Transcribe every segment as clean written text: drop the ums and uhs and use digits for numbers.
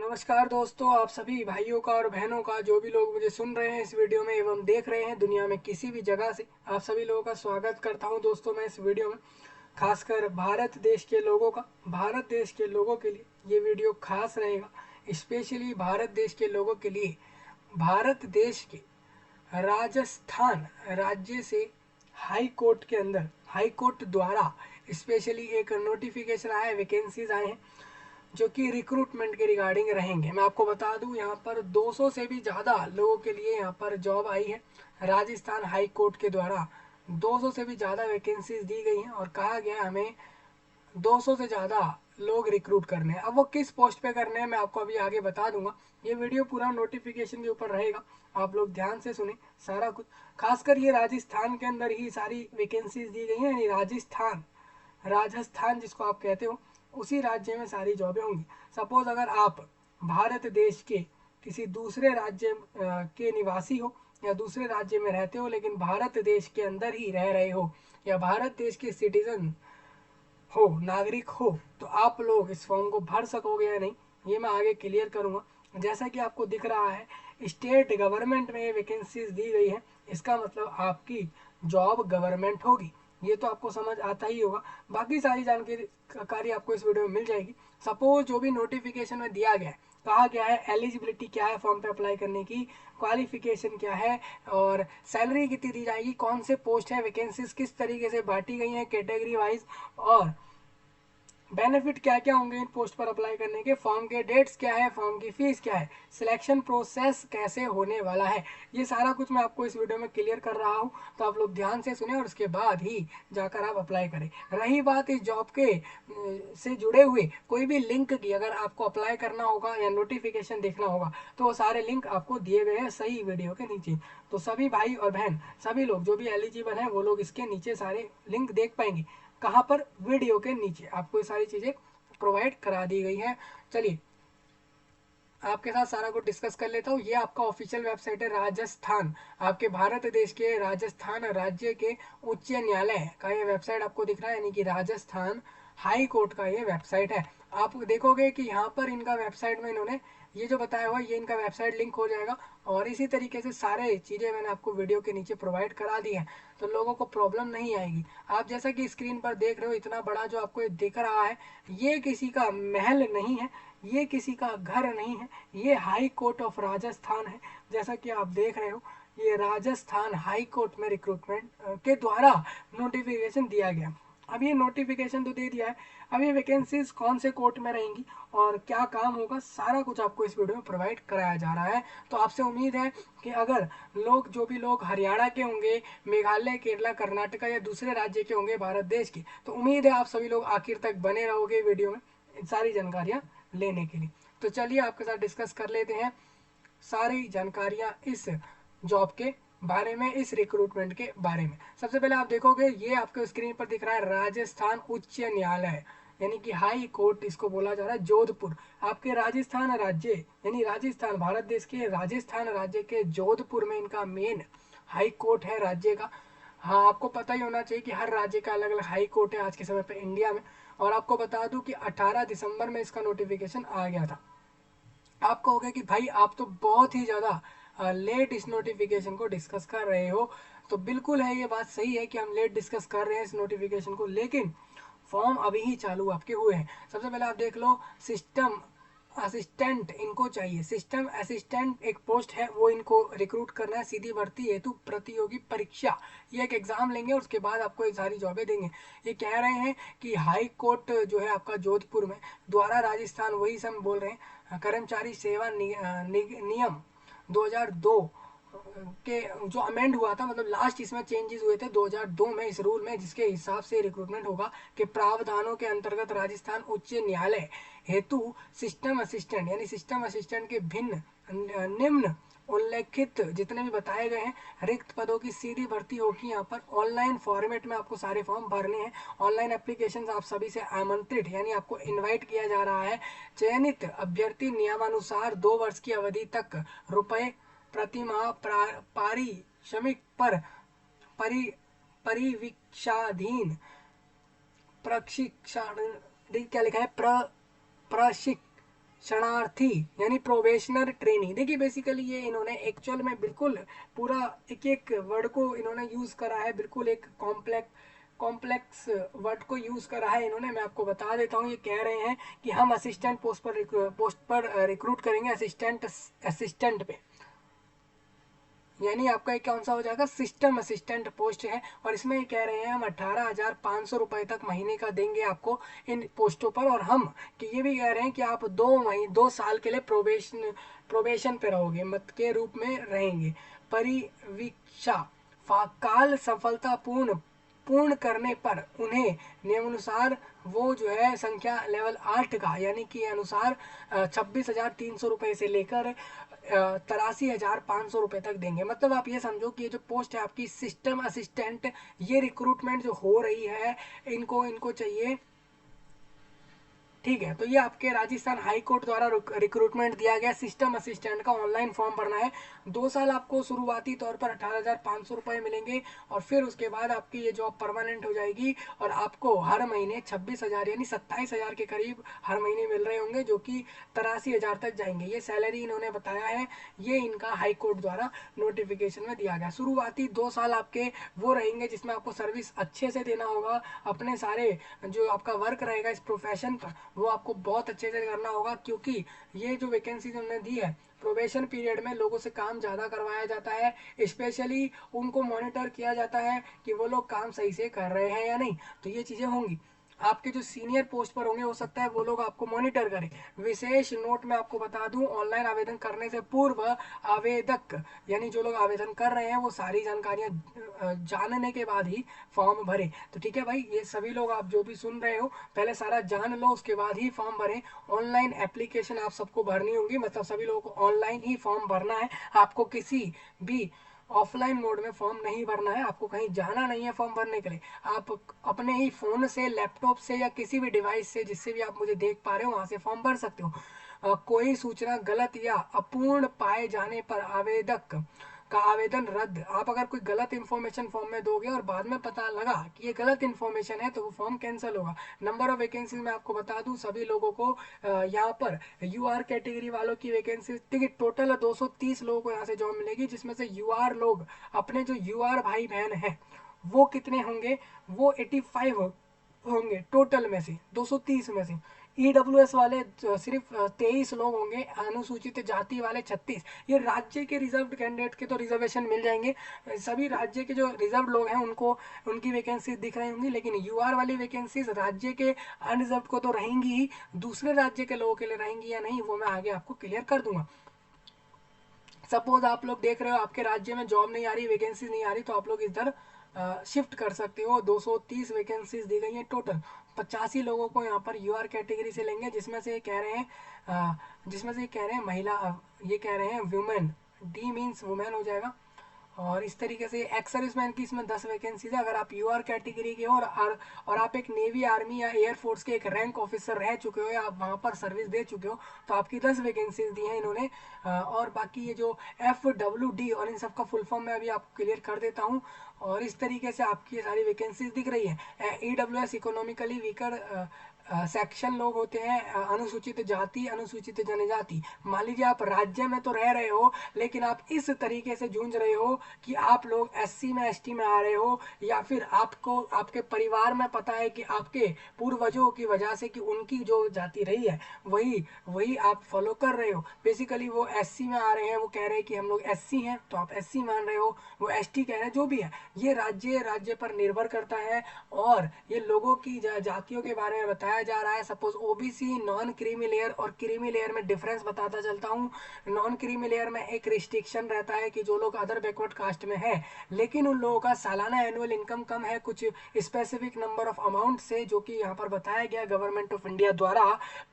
नमस्कार दोस्तों, आप सभी भाइयों का और बहनों का जो भी लोग मुझे सुन रहे हैं इस वीडियो में एवं देख रहे हैं दुनिया में किसी भी जगह से, आप सभी लोगों का स्वागत करता हूं दोस्तों मैं इस वीडियो में। खासकर भारत देश के लोगों का, भारत देश के लोगों के लिए ये वीडियो खास रहेगा। स्पेशली भारत देश के लोगों के लिए, भारत देश के राजस्थान राज्य से हाई कोर्ट के अंदर, हाई कोर्ट द्वारा स्पेशली एक नोटिफिकेशन आया है, वैकेंसीज आए हैं जो कि रिक्रूटमेंट के रिगार्डिंग रहेंगे। मैं आपको बता दूं, यहाँ पर 200 से भी ज़्यादा लोगों के लिए यहाँ पर जॉब आई है। राजस्थान हाई कोर्ट के द्वारा 200 से भी ज़्यादा वैकेंसीज दी गई हैं और कहा गया है हमें 200 से ज़्यादा लोग रिक्रूट करने हैं। अब वो किस पोस्ट पे करने हैं मैं आपको अभी आगे बता दूंगा। ये वीडियो पूरा नोटिफिकेशन के ऊपर रहेगा, आप लोग ध्यान से सुने सारा कुछ। खासकर ये राजस्थान के अंदर ही सारी वैकेंसीज दी गई हैं, यानी राजस्थान, राजस्थान जिसको आप कहते हो उसी राज्य में सारी जॉबें होंगी। सपोज अगर आप भारत देश के किसी दूसरे राज्य के निवासी हो या दूसरे राज्य में रहते हो लेकिन भारत देश के अंदर ही रह रहे हो या भारत देश के सिटीजन हो, नागरिक हो, तो आप लोग इस फॉर्म को भर सकोगे या नहीं ये मैं आगे क्लियर करूंगा। जैसा कि आपको दिख रहा है, स्टेट गवर्नमेंट में ये वैकेंसीज दी गई है, इसका मतलब आपकी जॉब गवर्नमेंट होगी। ये तो आपको समझ आता ही होगा। बाकी सारी जानकारी आपको इस वीडियो में मिल जाएगी। सपोज जो भी नोटिफिकेशन में दिया गया है, कहा गया है एलिजिबिलिटी क्या है फॉर्म पे अप्लाई करने की, क्वालिफिकेशन क्या है और सैलरी कितनी दी जाएगी, कौन से पोस्ट है, वैकेंसीज किस तरीके से बांटी गई हैं कैटेगरी वाइज, और बेनिफिट क्या क्या होंगे इन पोस्ट पर अप्लाई करने के, फॉर्म के डेट्स क्या है, फॉर्म की फीस क्या है, सिलेक्शन प्रोसेस कैसे होने वाला है, ये सारा कुछ मैं आपको इस वीडियो में क्लियर कर रहा हूँ। तो आप लोग ध्यान से सुने और उसके बाद ही जाकर आप अप्लाई करें। रही बात इस जॉब के से जुड़े हुए कोई भी लिंक की, अगर आपको अप्लाई करना होगा या नोटिफिकेशन देखना होगा तो वो सारे लिंक आपको दिए गए हैं सही वीडियो के नीचे। तो सभी भाई और बहन, सभी लोग जो भी एलिजिबल हैं वो लोग इसके नीचे सारे लिंक देख पाएंगे। कहाँ पर? वीडियो के नीचे आपको ये सारी चीज़ें प्रोवाइड करा दी गई है। चलिए आपके साथ सारा कुछ डिस्कस कर लेता हूँ। ये आपका ऑफिशियल वेबसाइट है राजस्थान, आपके भारत देश के राजस्थान राज्य के उच्च न्यायालय का ये वेबसाइट आपको दिख रहा है, यानी कि राजस्थान हाई कोर्ट का ये वेबसाइट है। आप देखोगे कि यहाँ पर इनका वेबसाइट में इन्होंने ये जो बताया हुआ ये इनका वेबसाइट लिंक हो जाएगा और इसी तरीके से सारे चीज़ें मैंने आपको वीडियो के नीचे प्रोवाइड करा दी है, तो लोगों को प्रॉब्लम नहीं आएगी। आप जैसा कि स्क्रीन पर देख रहे हो, इतना बड़ा जो आपको ये दिख रहा है ये किसी का महल नहीं है, ये किसी का घर नहीं है, ये हाई कोर्ट ऑफ राजस्थान है। जैसा कि आप देख रहे हो ये राजस्थान हाई कोर्ट में रिक्रूटमेंट के द्वारा नोटिफिकेशन दिया गया। अब ये नोटिफिकेशन तो दे दिया है, अब ये वैकेंसीज कौन से कोर्ट में रहेंगी और क्या काम होगा सारा कुछ आपको इस वीडियो में प्रोवाइड कराया जा रहा है। तो आपसे उम्मीद है कि अगर लोग, जो भी लोग हरियाणा के होंगे, मेघालय, केरला, कर्नाटका या दूसरे राज्य के होंगे भारत देश के, तो उम्मीद है आप सभी लोग आखिर तक बने रहोगे वीडियो में इन सारी जानकारियाँ लेने के लिए। तो चलिए आपके साथ डिस्कस कर लेते हैं सारी जानकारियां इस जॉब के बारे में, इस रिक्रूटमेंट के बारे में। सबसे पहले आप देखोगे ये आपके स्क्रीन पर दिख रहा है राजस्थान उच्च न्यायालय, यानी कि हाई कोर्ट इसको बोला जा रहा है, जोधपुर। आपके राजस्थान राज्य, यानी राजस्थान, भारत देश के राजस्थान राज्य के जोधपुर में इनका मेन हाई कोर्ट है राज्य का। हाँ, आपको पता ही होना चाहिए कि हर राज्य का अलग अलग हाई कोर्ट है आज के समय पे इंडिया में। और आपको बता दूं कि 18 दिसंबर में इसका नोटिफिकेशन आ गया था। आप कहोगे कि भाई आप तो बहुत ही ज़्यादा लेट इस नोटिफिकेशन को डिस्कस कर रहे हो। तो बिल्कुल है, ये बात सही है कि हम लेट डिस्कस कर रहे हैं इस नोटिफिकेशन को, लेकिन फॉर्म अभी ही चालू आपके हुए हैं। सबसे पहले आप देख लो, सिस्टम असिस्टेंट इनको चाहिए। सिस्टम असिस्टेंट एक पोस्ट है, वो इनको रिक्रूट करना है सीधी भर्ती हेतु प्रतियोगी परीक्षा। ये एक एग्जाम लेंगे और उसके बाद आपको ये सारी जॉबें देंगे। ये कह रहे हैं कि हाई कोर्ट जो है आपका जोधपुर में द्वारा राजस्थान, वही सब बोल रहे हैं, कर्मचारी सेवा नियम 2002 के जो अमेंड हुआ था, मतलब लास्ट इसमें चेंजेस हुए थे 2002 में इस रूल में, जिसके हिसाब से रिक्रूटमेंट होगा कि प्रावधानों के अंतर्गत राजस्थान उच्च न्यायालय हेतु सिस्टम असिस्टेंट, यानी सिस्टम असिस्टेंट के भिन्न निम्न उल्लेखित जितने भी बताए गए हैं रिक्त पदों की सीधी भर्ती होगी। यहाँ पर ऑनलाइन फॉर्मेट में आपको सारे फॉर्म भरने हैं। ऑनलाइन एप्लीकेशन आप सभी से आमंत्रित, यानी आपको इनवाइट किया जा रहा है। चयनित अभ्यर्थी नियमानुसार 2 वर्ष की अवधि तक रुपए प्रतिमाह पारिश्रमिक पर परि परिवीक्षाधीन प्रशिक्षण, क्या लिखा है, प्रशिक्षण शरणार्थी यानी प्रोबेशनर ट्रेनी। देखिए बेसिकली ये इन्होंने एक्चुअल में बिल्कुल पूरा एक एक वर्ड को इन्होंने यूज़ करा है, बिल्कुल एक कॉम्प्लेक्स वर्ड को यूज़ करा है इन्होंने। मैं आपको बता देता हूँ, ये कह रहे हैं कि हम असिस्टेंट पोस्ट पर रिक्रूट करेंगे, असिस्टेंट पे, यानी आपका एक कौन सा हो जाएगा, सिस्टम असिस्टेंट पोस्ट है। और इसमें ये कह रहे हैं हम 18,500 रुपये तक महीने का देंगे आपको इन पोस्टों पर। और हम कि ये भी कह रहे हैं कि आप 2 साल के लिए प्रोबेशन पे रहोगे, मत के रूप में रहेंगे। परिवीक्षा काल सफलतापूर्ण पूर्ण करने पर उन्हें नियमानुसार वो जो है संख्या लेवल 8 का यानी कि अनुसार 26,300 रुपये से लेकर 83,500 रुपये तक देंगे। मतलब आप ये समझो कि ये जो पोस्ट है आपकी सिस्टम असिस्टेंट, ये रिक्रूटमेंट जो हो रही है इनको इनको चाहिए, ठीक है। तो ये आपके राजस्थान हाई कोर्ट द्वारा रिक्रूटमेंट दिया गया सिस्टम असिस्टेंट का ऑनलाइन फॉर्म भरना है। 2 साल आपको शुरुआती तौर पर 18,500 रुपये मिलेंगे और फिर उसके बाद आपकी ये जॉब परमानेंट हो जाएगी और आपको हर महीने 26,000 यानी 27,000 के करीब हर महीने मिल रहे होंगे, जो कि 83,000 तक जाएंगे। ये सैलरी इन्होंने बताया है, ये इनका हाई कोर्ट द्वारा नोटिफिकेशन में दिया गया। शुरुआती 2 साल आपके वो रहेंगे जिसमें आपको सर्विस अच्छे से देना होगा, अपने सारे जो आपका वर्क रहेगा इस प्रोफेशन का वो आपको बहुत अच्छे से करना होगा, क्योंकि ये जो वैकेंसी उन्होंने दी है प्रोबेशन पीरियड में लोगों से काम ज़्यादा करवाया जाता है, स्पेशली उनको मॉनिटर किया जाता है कि वो लोग काम सही से कर रहे हैं या नहीं। तो ये चीज़ें होंगी। आपके जो सीनियर पोस्ट पर होंगे हो सकता है वो लोग आपको मॉनिटर करें। विशेष नोट में आपको बता दूं, ऑनलाइन आवेदन करने से पूर्व आवेदक यानी जो लोग आवेदन कर रहे हैं वो सारी जानकारियां जानने के बाद ही फॉर्म भरे। तो ठीक है भाई, ये सभी लोग आप जो भी सुन रहे हो पहले सारा जान लो, उसके बाद ही फॉर्म भरें। ऑनलाइन एप्लीकेशन आप सबको भरनी होगी, मतलब सभी लोगों को ऑनलाइन ही फॉर्म भरना है। आपको किसी भी ऑफलाइन मोड में फॉर्म नहीं भरना है, आपको कहीं जाना नहीं है फॉर्म भरने के लिए। आप अपने ही फ़ोन से, लैपटॉप से या किसी भी डिवाइस से जिससे भी आप मुझे देख पा रहे हो वहाँ से फॉर्म भर सकते हो। कोई सूचना गलत या अपूर्ण पाए जाने पर आवेदक का आवेदन रद्द। आप अगर कोई गलत इन्फॉर्मेशन फॉर्म में दोगे और बाद में पता लगा कि ये गलत इन्फॉर्मेशन है तो वो फॉर्म कैंसिल होगा। नंबर ऑफ वैकेंसीज मैं आपको बता दूं, सभी लोगों को यहाँ पर यूआर कैटेगरी वालों की वैकेंसी देखिए टोटल 230 लोगों को यहाँ से जॉब मिलेगी, जिसमें से यूआर लोग अपने जो यूआर भाई बहन हैं वो कितने होंगे, वो 85 होंगे टोटल में से, 230 में से। ईडब्ल्यूएस वाले सिर्फ 23 लोग होंगे, अनुसूचित जाति वाले 36। ये राज्य के रिजर्व कैंडिडेट के तो रिजर्वेशन मिल जाएंगे, सभी राज्य के जो रिजर्व लोग हैं उनको उनकी वैकेंसी दिख रही होंगी, लेकिन यूआर वाली वैकेंसीज राज्य के अनरिजर्व को तो रहेंगी ही, दूसरे राज्य के लोगों के लिए रहेंगी या नहीं वो मैं आगे आपको क्लियर कर दूंगा। सपोज आप लोग देख रहे हो आपके राज्य में जॉब नहीं आ रही, वैकेंसी नहीं आ रही, तो आप लोग इधर शिफ्ट कर सकते हो। 230 वैकेंसीज दी गई हैं टोटल। 85 लोगों को यहाँ पर यूआर कैटेगरी से लेंगे, जिसमें से कह रहे हैं महिला, ये कह रहे हैं वुमेन, डी मीन्स वुमेन हो जाएगा। और इस तरीके से एक्स सर्विसमैन की इसमें 10 वैकेंसीज है। अगर आप यूआर कैटेगरी के हो और आप एक नेवी, आर्मी या एयरफोर्स के एक रैंक ऑफिसर रह चुके हो या आप वहाँ पर सर्विस दे चुके हो तो आपकी 10 वैकेंसीज दी हैं इन्होंने। और बाकी ये जो FWD और इन सब का फुल फॉर्म मैं अभी आपको क्लियर कर देता हूँ। और इस तरीके से आपकी ये सारी वैकेंसीज दिख रही है। EWS इकोनॉमिकली वीकर सेक्शन लोग होते हैं, अनुसूचित जाति, अनुसूचित जनजाति। मान लीजिए आप राज्य में तो रह रहे हो लेकिन आप इस तरीके से जूझ रहे हो कि आप लोग SC में ST में आ रहे हो, या फिर आपको आपके परिवार में पता है कि आपके पूर्वजों की वजह से कि उनकी जो जाति रही है वही वही आप फॉलो कर रहे हो। बेसिकली वो SC में आ रहे हैं, वो कह रहे हैं कि हम लोग SC हैं तो आप SC मान रहे हो, वो ST कह रहे हैं, जो भी है ये राज्य राज्य पर निर्भर करता है। और ये लोगों की जातियों के बारे में बताया जा रहा है। Suppose OBC, non creamy layer और क्रीमी लेयर में डिफरेंस बताता चलता हूँ। नॉन क्रीमी लेयर में एक रिस्ट्रिक्शन रहता है कि जो लोग अदर बैकवर्ड कास्ट में है लेकिन उन लोगों का सालाना एनुअल इनकम कम है कुछ स्पेसिफिक नंबर ऑफ अमाउंट से, जो कि यहाँ पर बताया गया गवर्नमेंट ऑफ इंडिया द्वारा।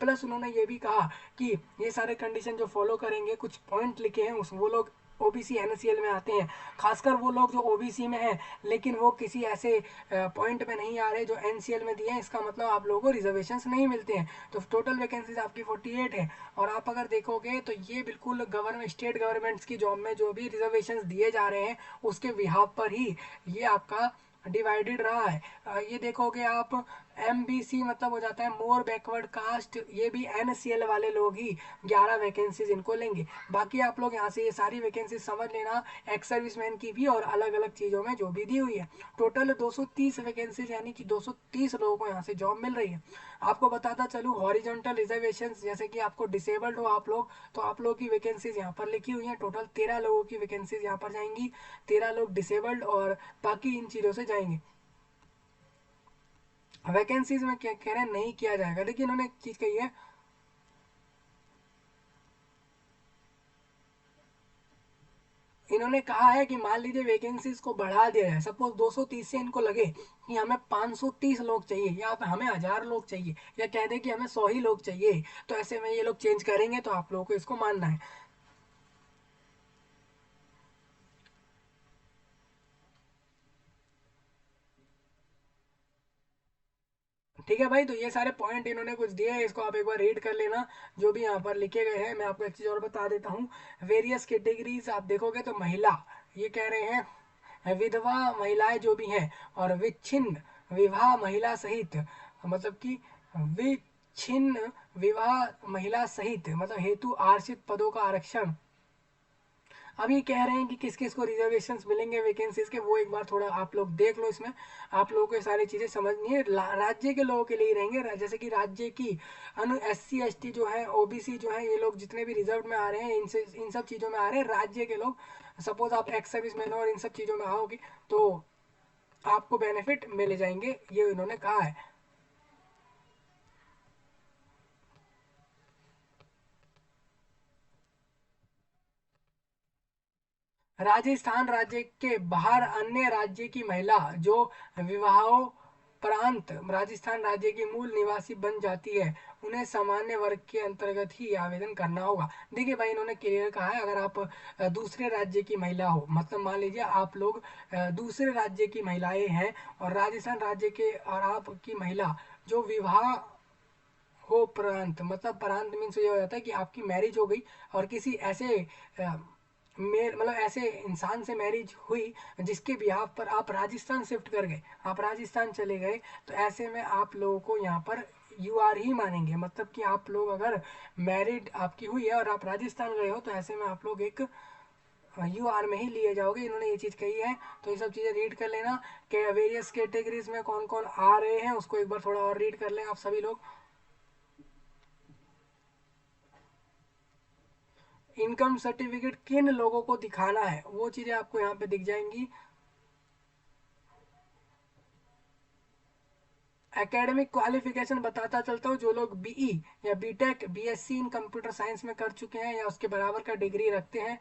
प्लस उन्होंने ये भी कहा कि ये सारे कंडीशन जो फॉलो करेंगे, कुछ पॉइंट लिखे हैं उस वो लोग OBC NCL में आते हैं। खासकर वो लोग जो OBC में हैं लेकिन वो किसी ऐसे पॉइंट में नहीं आ रहे जो NCL में दिए हैं, इसका मतलब आप लोगों को रिजर्वेशंस नहीं मिलते हैं। तो टोटल वैकेंसीज आपकी 48 है। और आप अगर देखोगे तो ये बिल्कुल गवर्नमेंट, स्टेट गवर्नमेंट्स की जॉब में जो भी रिजर्वेशंस दिए जा रहे हैं उसके बिहाफ पर ही ये आपका डिवाइडेड रहा है। ये देखोगे आप MBC मतलब हो जाता है मोर बैकवर्ड कास्ट, ये भी NCL वाले लोग ही 11 वैकेंसीज इनको लेंगे। बाकी आप लोग यहाँ से ये सारी वैकेंसी समझ लेना, एक्स सर्विसमैन की भी और अलग अलग चीज़ों में जो भी दी हुई है। टोटल 230 वैकेंसीज यानी कि 230 लोगों को यहाँ से जॉब मिल रही है। आपको बताता चलूँ हॉरिजॉन्टल रिजर्वेशन, जैसे कि आपको डिसेबल्ड हो आप लोग, तो आप लोग की वैकेंसीज यहाँ पर लिखी हुई हैं। टोटल 13 लोगों की वैकेंसीज यहाँ पर जाएंगी, 13 लोग डिसेबल्ड और बाकी इन चीज़ों से जाएंगे। वैकेंसीज में क्या कह रहे हैं नहीं किया जाएगा, लेकिन उन्होंने एक चीज़ कही है, इन्होंने कहा है कि मान लीजिए वैकेंसीज को बढ़ा दिया जाए, सपोज 230 से इनको लगे कि हमें 530 लोग चाहिए या हमें 1000 लोग चाहिए, या कह दे कि हमें 100 ही लोग चाहिए, तो ऐसे में ये लोग चेंज करेंगे, तो आप लोगों को इसको मानना है। ठीक है भाई, तो ये सारे पॉइंट इन्होंने कुछ दिए हैं, इसको आप एक बार रीड कर लेना जो भी यहाँ पर लिखे गए हैं। मैं आपको एक चीज़ और बता देता हूँ, वेरियस कैटेगरीज आप देखोगे तो महिला, ये कह रहे हैं विधवा महिलाएं जो भी हैं, और विच्छिन्न विवाह महिला सहित, मतलब कि विच्छिन्न विवाह महिला सहित मतलब हेतु आरक्षित पदों का आरक्षण। अब ये कह रहे हैं कि किस किस को रिजर्वेशंस मिलेंगे वैकेंसीज के, वो एक बार थोड़ा आप लोग देख लो। इसमें आप लोगों को ये सारी चीज़ें समझनी है, राज्य के लोगों के लिए ही रहेंगे, जैसे कि राज्य की SC ST जो है, OBC जो है, ये लोग जितने भी रिजर्व में आ रहे हैं, इनसे इन सब चीज़ों में आ रहे हैं राज्य के लोग। सपोज आप एक्स सर्विस मैन और इन सब चीज़ों में आओगे तो आपको बेनिफिट मिल जाएंगे, ये इन्होंने कहा है। राजस्थान राज्य के बाहर अन्य राज्य की महिला जो विवाहोपरांत राजस्थान राज्य की मूल निवासी बन जाती है, उन्हें सामान्य वर्ग के अंतर्गत ही आवेदन करना होगा। देखिए भाई, इन्होंने क्लियर कहा है, अगर आप दूसरे राज्य की महिला हो, मतलब मान लीजिए आप लोग दूसरे राज्य की महिलाएं हैं और राजस्थान राज्य के, और आपकी महिला जो विवाह हो प्रांत, मतलब प्रांत मीन्स ये हो जाता है कि आपकी मैरिज हो गई और किसी ऐसे मेर मतलब ऐसे इंसान से मैरिज हुई जिसके बिहाफ पर आप राजस्थान शिफ्ट कर गए, आप राजस्थान चले गए, तो ऐसे में आप लोगों को यहाँ पर UR ही मानेंगे। मतलब कि आप लोग अगर मैरिड आपकी हुई है और आप राजस्थान गए हो, तो ऐसे में आप लोग एक UR में ही लिए जाओगे। इन्होंने ये चीज़ कही है, तो ये सब चीज़ें रीड कर लेना कि वेरियस कैटेगरीज में कौन कौन आ रहे हैं, उसको एक बार थोड़ा और रीड कर लें आप सभी लोग। इनकम सर्टिफिकेट किन लोगों को दिखाना है, वो चीज़ें आपको यहाँ पे दिख जाएंगी। एकेडमिक क्वालिफिकेशन बताता चलता हूँ, जो लोग BE या BTech BSc इन कंप्यूटर साइंस में कर चुके हैं या उसके बराबर का डिग्री रखते हैं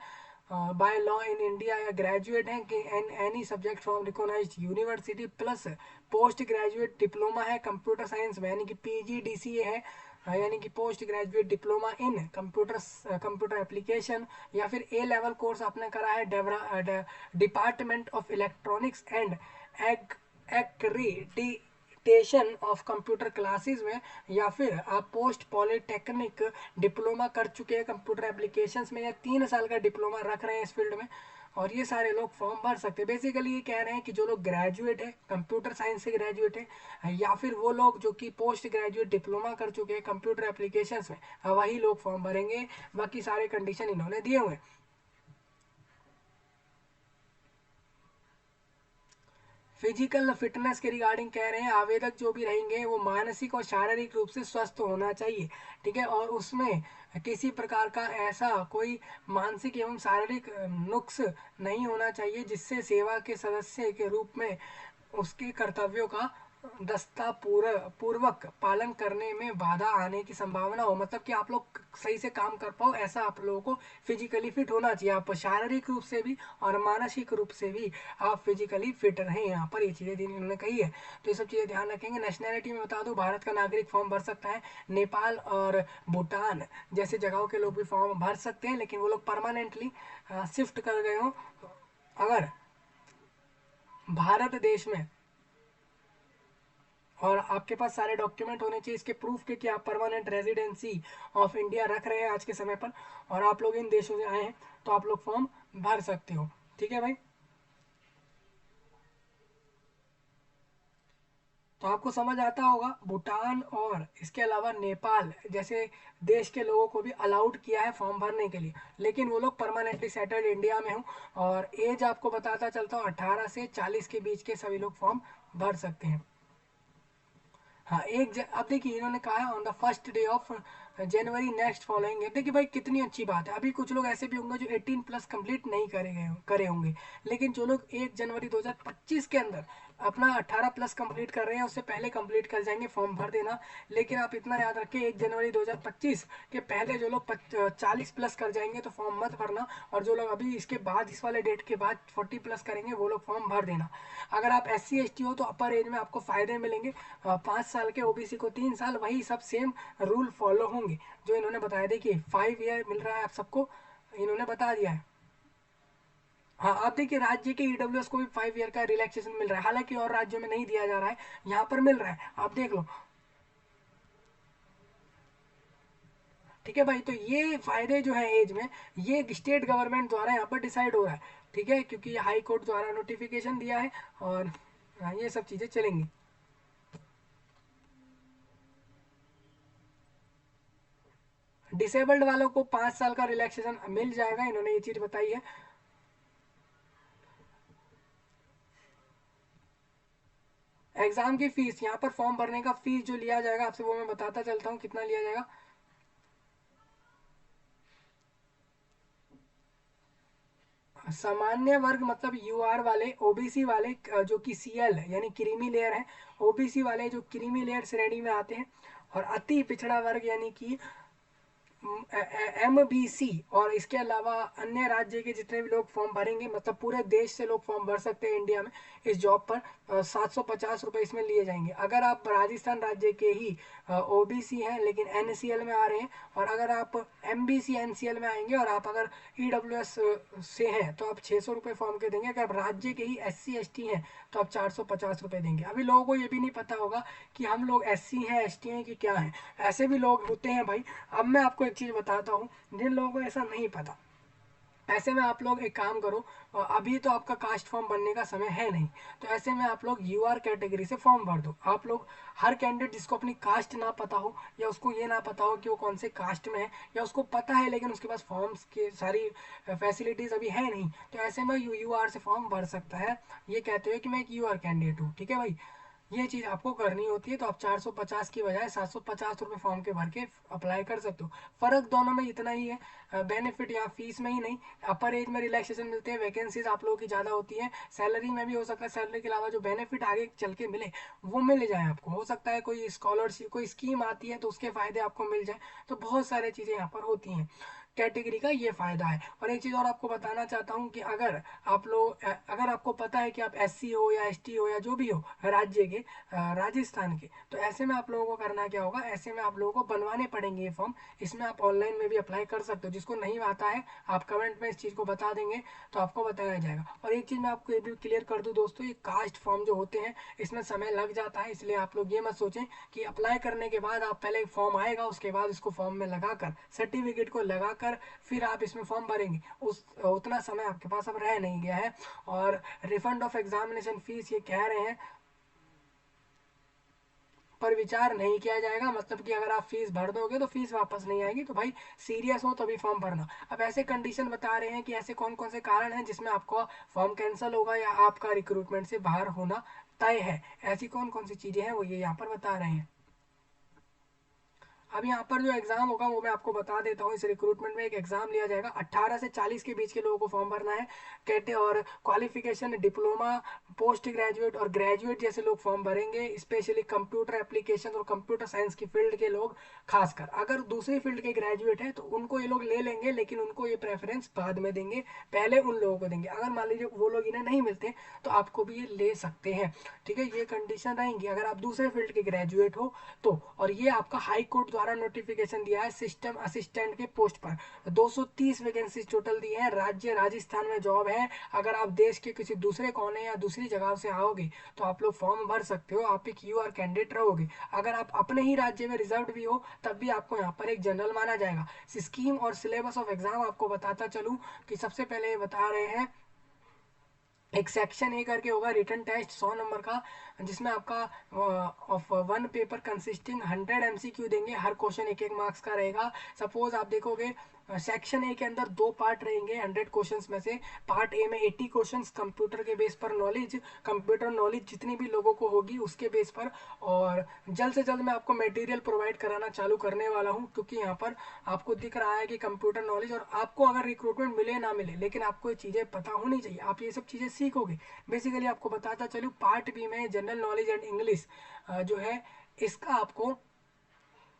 बाय लॉ इन इंडिया, या ग्रेजुएट हैं कि any subject from recognised university, plus post graduate diploma है कंप्यूटर साइंस में यानी कि PGDCA है, यानी कि post graduate diploma in computer application, या फिर A लेवल कोर्स आपने करा है department of electronics and accreditation of computer classes में, या फिर आप पोस्ट पॉलिटेक्निक डिप्लोमा कर चुके हैं कंप्यूटर एप्लीकेशंस में, या 3 साल का डिप्लोमा रख रहे हैं इस फील्ड में, और ये सारे लोग फॉर्म भर सकते हैं। बेसिकली ये कह रहे हैं कि जो लोग ग्रेजुएट है कंप्यूटर साइंस से ग्रेजुएट है, या फिर वो लोग जो कि पोस्ट ग्रेजुएट डिप्लोमा कर चुके हैं कंप्यूटर एप्लीकेशंस में, वही लोग फॉर्म भरेंगे। बाकी सारे कंडीशन इन्होंने दिए हुए हैं। फिजिकल फिटनेस के रिगार्डिंग कह रहे हैं, आवेदक जो भी रहेंगे वो मानसिक और शारीरिक रूप से स्वस्थ होना चाहिए। ठीक है, और उसमें किसी प्रकार का ऐसा कोई मानसिक एवं शारीरिक नुक्स नहीं होना चाहिए जिससे सेवा के सदस्य के रूप में उसके कर्तव्यों का दस्ता पूर्वक पालन करने में बाधा आने की संभावना हो। मतलब कि आप लोग सही से काम कर पाओ, ऐसा आप लोगों को फिजिकली फिट होना चाहिए। आप शारीरिक रूप से भी और मानसिक रूप से भी आप फिजिकली फिट रहें, यहाँ पर ये चीज़ें इन्होंने कही है। तो ये सब चीज़ें ध्यान रखेंगे। नेशनैलिटी में बता दूं, भारत का नागरिक फॉर्म भर सकता है, नेपाल और भूटान जैसे जगहों के लोग भी फॉर्म भर सकते हैं, लेकिन वो लोग परमानेंटली शिफ्ट कर गए हों। अगर भारत देश में, और आपके पास सारे डॉक्यूमेंट होने चाहिए इसके प्रूफ के कि आप परमानेंट रेजिडेंसी ऑफ इंडिया रख रहे हैं आज के समय पर, और आप लोग इन देशों से आए हैं, तो आप लोग फॉर्म भर सकते हो। ठीक है भाई। तो आपको समझ आता होगा, भूटान और इसके अलावा नेपाल जैसे देश के लोगों को भी अलाउड किया है फॉर्म भरने के लिए, लेकिन वो लोग परमानेंटली सेटल्ड इंडिया में हो। और एज आपको बताता चलता हूँ, 18 से 40 के बीच के सभी लोग फॉर्म भर सकते हैं। हाँ, अब देखिए इन्होंने कहा है on the first day of January next following. देखिए भाई कितनी अच्छी बात है। अभी कुछ लोग ऐसे भी होंगे जो 18 प्लस कंप्लीट नहीं करे होंगे, लेकिन जो लोग 1 जनवरी 2025 के अंदर अपना 18 प्लस कंप्लीट कर रहे हैं, उससे पहले कंप्लीट कर जाएंगे, फॉर्म भर देना। लेकिन आप इतना याद रखें, 1 जनवरी 2025 के पहले जो लोग 40 प्लस कर जाएंगे तो फॉर्म मत भरना, और जो लोग अभी इसके बाद इस वाले डेट के बाद 40 प्लस करेंगे वो लोग फॉर्म भर देना। अगर आप SC ST हो तो अपर एज में आपको फायदे मिलेंगे, 5 साल के, OBC को 3 साल, वही सब सेम रूल फॉलो होंगे जो इन्होंने बताया। देखिए 5 ईयर मिल रहा है आप सबको, इन्होंने बता दिया है। हाँ, आप देखिए राज्य के EWS को भी 5 ईयर का रिलैक्सेशन मिल रहा है, हालांकि और राज्यों में नहीं दिया जा रहा है, यहाँ पर मिल रहा है, आप देख लो। ठीक है भाई, तो ये फायदे जो है एज में, ये स्टेट गवर्नमेंट द्वारा यहाँ पर डिसाइड हो रहा है। ठीक है, क्योंकि ये हाई कोर्ट द्वारा नोटिफिकेशन दिया है, और ये सब चीज़ें चलेंगी। डिसेबल्ड वालों को 5 साल का रिलैक्सेशन मिल जाएगा, इन्होंने ये चीज़ बताई है। एग्जाम की फीस, यहाँ पर फॉर्म भरने का फीस जो लिया जाएगा आपसे वो मैं बताता चलता हूँ कितना लिया जाएगा। सामान्य वर्ग मतलब UR वाले, OBC वाले जो कि CL यानी क्रीमी लेयर है, OBC वाले जो क्रीमी लेयर श्रेणी में आते हैं, और अति पिछड़ा वर्ग यानी कि MBC, और इसके अलावा अन्य राज्य के जितने भी लोग फॉर्म भरेंगे, मतलब पूरे देश से लोग फॉर्म भर सकते हैं इंडिया में इस जॉब पर, 750 रुपये इसमें लिए जाएंगे। अगर आप राजस्थान राज्य के ही OBC हैं लेकिन NCL में आ रहे हैं, और अगर आप MBC NCL में आएंगे, और आप अगर EWS से हैं तो आप 600 रुपये फॉर्म के देंगे। अगर आप राज्य के ही SC ST हैं तो आप 450 रुपये देंगे। अभी लोगों को ये भी नहीं पता होगा कि हम लोग SC हैं ST हैं कि क्या है, ऐसे भी लोग होते हैं भाई। अब मैं आपको एक चीज़ बताता हूँ, जिन लोगों को ऐसा नहीं पता, ऐसे में आप लोग एक काम करो, अभी तो आपका कास्ट फॉर्म बनने का समय है नहीं, तो ऐसे में आप लोग UR कैटेगरी से फॉर्म भर दो। आप लोग हर कैंडिडेट जिसको अपनी कास्ट ना पता हो, या उसको ये ना पता हो कि वो कौन से कास्ट में है, या उसको पता है लेकिन उसके पास फॉर्म्स की सारी फैसिलिटीज़ अभी है नहीं, तो ऐसे में UR से फॉर्म भर सकता है, ये कहते हुए कि मैं एक UR कैंडिडेट हूँ। ठीक है भाई, ये चीज़ आपको करनी होती है, तो आप 450 की बजाय 750 रुपये फॉर्म के भर के अप्लाई कर सकते हो। फ़र्क दोनों में इतना ही है, बेनिफिट यहाँ फीस में ही नहीं, अपर एज में रिलैक्सेशन मिलते हैं, वैकेंसीज आप लोगों की ज़्यादा होती है, सैलरी में भी हो सकता है, सैलरी के अलावा जो बेनिफिट आगे चल के मिले वो मिल जाए आपको, हो सकता है कोई स्कॉलरशिप कोई स्कीम आती है तो उसके फ़ायदे आपको मिल जाए, तो बहुत सारी चीज़ें यहाँ पर होती हैं। कैटेगरी का ये फ़ायदा है। और एक चीज़ और आपको बताना चाहता हूँ कि अगर आपको पता है कि आप SC हो या ST हो या जो भी हो राज्य के, राजस्थान के, तो ऐसे में आप लोगों को करना क्या होगा, ऐसे में आप लोगों को बनवाने पड़ेंगे ये फॉर्म। इसमें आप ऑनलाइन में भी अप्लाई कर सकते हो, जिसको नहीं आता है आप कमेंट में इस चीज़ को बता देंगे तो आपको बताया जाएगा। और एक चीज़ मैं आपको ये भी क्लियर कर दूँ दोस्तों, ये कास्ट फॉर्म जो होते हैं इसमें समय लग जाता है, इसलिए आप लोग ये मत सोचें कि अप्लाई करने के बाद आप पहले फॉर्म आएगा उसके बाद इसको फॉर्म में लगाकर सर्टिफिकेट को लगाकर फिर आप इसमें फॉर्म भरेंगे, उस उतना समय आपके पास अब रह नहीं गया है। और रिफंड ऑफ एग्जामिनेशन फीस ये कह रहे हैं पर विचार नहीं किया जाएगा, मतलब कि अगर आप फीस भर दोगे तो फीस वापस नहीं आएगी, तो भाई सीरियस हो तभी फॉर्म भरना। अब ऐसे कंडीशन बता रहे हैं कि ऐसे कौन कौन से कारण हैं जिसमें आपको फॉर्म कैंसिल होगा या आपका रिक्रूटमेंट से बाहर होना तय है, ऐसी कौन कौन सी चीज़ें हैं वो ये यहाँ पर बता रहे हैं। अब यहाँ पर जो एग्जाम होगा वो मैं आपको बता देता हूँ। इस रिक्रूटमेंट में एक एग्जाम लिया जाएगा, 18 से 40 के बीच के लोगों को फॉर्म भरना है। कैटे और क्वालिफिकेशन डिप्लोमा, पोस्ट ग्रेजुएट और ग्रेजुएट जैसे लोग फॉर्म भरेंगे, स्पेशली कंप्यूटर एप्लीकेशन और कंप्यूटर साइंस की फील्ड के लोग खासकर। अगर दूसरी फील्ड के ग्रेजुएट हैं तो उनको ये लोग ले लेंगे, लेकिन उनको ये प्रेफरेंस बाद में देंगे, पहले उन लोगों को देंगे। अगर मान लीजिए वो लोग इन्हें नहीं मिलते तो आपको भी ये ले सकते हैं। ठीक है, ये कंडीशन रहेंगी अगर आप दूसरे फील्ड के ग्रेजुएट हो तो। और ये आपका हाई कोर्ट द्वारा नोटिफिकेशन दिया है सिस्टम असिस्टेंट के पोस्ट पर, 230 वैकेंसी टोटल दी है, राज्य राजस्थान में जॉब है। अगर आप देश के किसी दूसरे कोने या दूसरी जगह से आओगे तो आप लोग फॉर्म भर सकते हो, आप एक UR कैंडिडेट रहोगे। अगर आप अपने ही राज्य में रिजर्व भी हो तब भी आपको यहाँ पर एक जनरल माना जाएगा। स्कीम और सिलेबस ऑफ एग्जाम आपको बताता चलूँ कि सबसे पहले ये बता रहे हैं, एक सेक्शन A करके होगा रिटन टेस्ट 100 नंबर का, जिसमें आपका of one paper consisting 100 MCQ देंगे। हर क्वेश्चन 1-1 मार्क्स का रहेगा। सपोज आप देखोगे सेक्शन ए के अंदर 2 पार्ट रहेंगे 100 क्वेश्चंस में से। पार्ट ए में 80 क्वेश्चंस कंप्यूटर के बेस पर नॉलेज, कंप्यूटर नॉलेज जितनी भी लोगों को होगी उसके बेस पर। और जल्द से जल्द मैं आपको मटेरियल प्रोवाइड कराना चालू करने वाला हूं, क्योंकि यहाँ पर आपको दिख रहा है कि कंप्यूटर नॉलेज, और आपको अगर रिक्रूटमेंट मिले ना मिले लेकिन आपको ये चीज़ें पता होनी चाहिए, आप ये सब चीज़ें सीखोगे। बेसिकली आपको बताता चलूँ, पार्ट बी में जनरल नॉलेज एंड इंग्लिश जो है इसका आपको